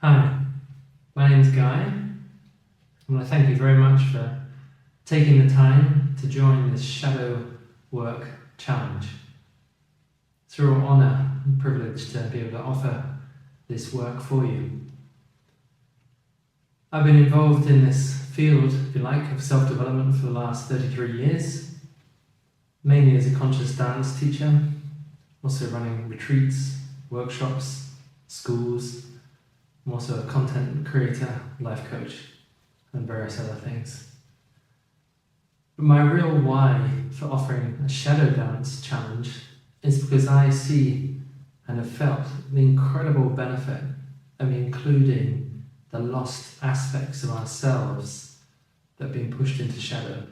Hi, my name's Guy. I want to thank you very much for taking the time to join this Shadow Work Challenge. It's a real honour and privilege to be able to offer this work for you. I've been involved in this field, if you like, of self-development for the last 33 years, mainly as a conscious dance teacher, also running retreats, workshops, schools. I'm also a content creator, life coach, and various other things. But my real why for offering a shadow dance challenge is because I see and have felt the incredible benefit of including the lost aspects of ourselves that have been pushed into shadow.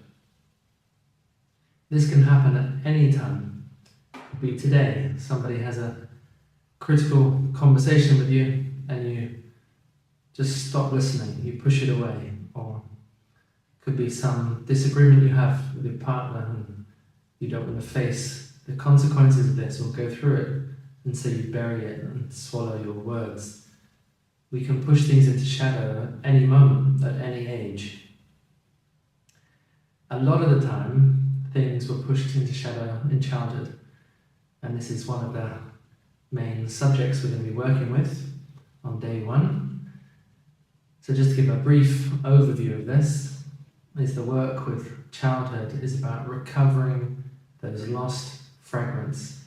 This can happen at any time. It could be today, somebody has a critical conversation with you and you just stop listening, you push it away. Or it could be some disagreement you have with your partner and you don't want to face the consequences of this or go through it, and so you bury it and swallow your words. We can push things into shadow at any moment, at any age. A lot of the time, things were pushed into shadow in childhood, and this is one of the main subjects we're going to be working with on day one. So just to give a brief overview of this, is the work with childhood is about recovering those lost fragments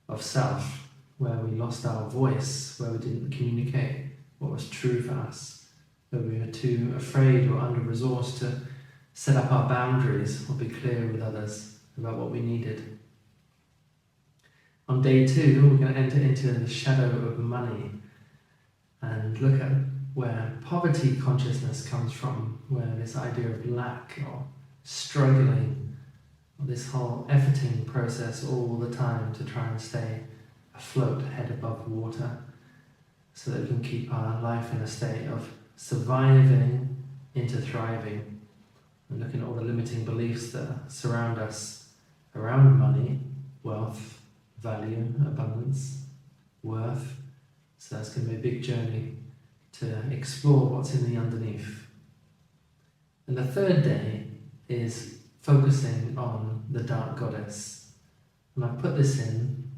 of self, where we lost our voice, where we didn't communicate what was true for us, where we were too afraid or under-resourced to set up our boundaries or be clear with others about what we needed. On day 2, we're going to enter into the shadow of money and look at where poverty consciousness comes from, where this idea of lack or struggling, or this whole efforting process all the time to try and stay afloat, head above water, so that we can keep our life in a state of surviving into thriving, and looking at all the limiting beliefs that surround us around money, wealth, value, abundance, worth. So that's going to be a big journey to explore what's in the underneath. And the third day is focusing on the dark goddess. And I put this in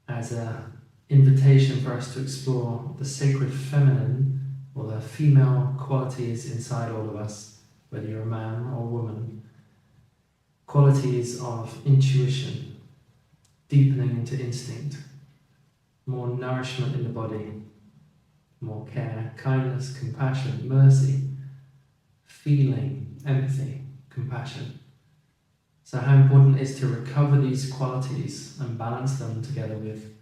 as an invitation for us to explore the sacred feminine, or the female qualities inside all of us, whether you're a man or a woman. Qualities of intuition, deepening into instinct, more nourishment in the body, more care, kindness, compassion, mercy, feeling, empathy, compassion. So how important it is to recover these qualities and balance them together with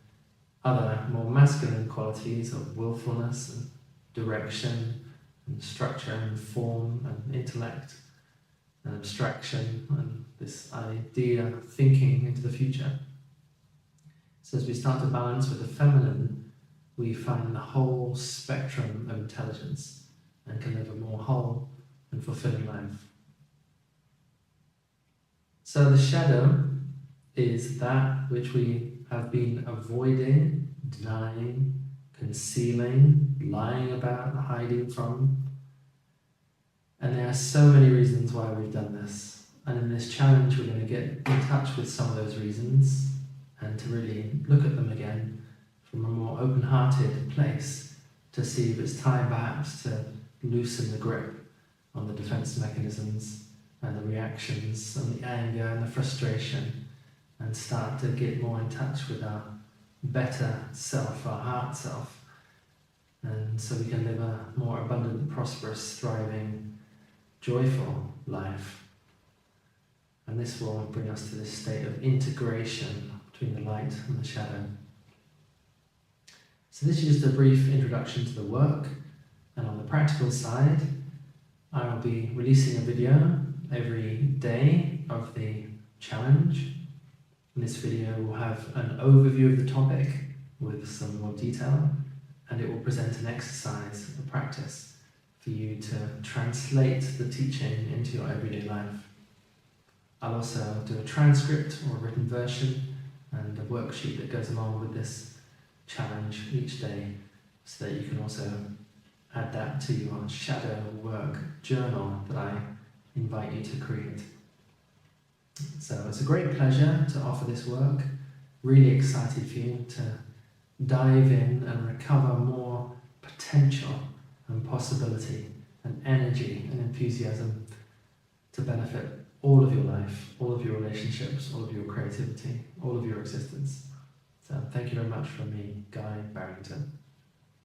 other more masculine qualities of willfulness and direction and structure and form and intellect and abstraction and this idea of thinking into the future. So as we start to balance with the feminine, we find the whole spectrum of intelligence and can live a more whole and fulfilling life. So the shadow is that which we have been avoiding, denying, concealing, lying about, hiding from. And there are so many reasons why we've done this. And in this challenge, we're going to get in touch with some of those reasons and to really look at them again from a more open-hearted place, to see if it's time perhaps to loosen the grip on the defense mechanisms and the reactions and the anger and the frustration, and start to get more in touch with our better self, our heart self, and so we can live a more abundant, prosperous, thriving, joyful life. And this will bring us to this state of integration between the light and the shadow. So this is just a brief introduction to the work, and on the practical side, I will be releasing a video every day of the challenge. And this video will have an overview of the topic with some more detail, and it will present an exercise, a practice, for you to translate the teaching into your everyday life. I'll also do a transcript or a written version and a worksheet that goes along with this challenge each day, so that you can also add that to your shadow work journal that I invite you to create. So it's a great pleasure to offer this work. Really excited for you to dive in and recover more potential and possibility and energy and enthusiasm to benefit all of your life, all of your relationships, all of your creativity, all of your existence. So thank you very much from me, Guy Barrington.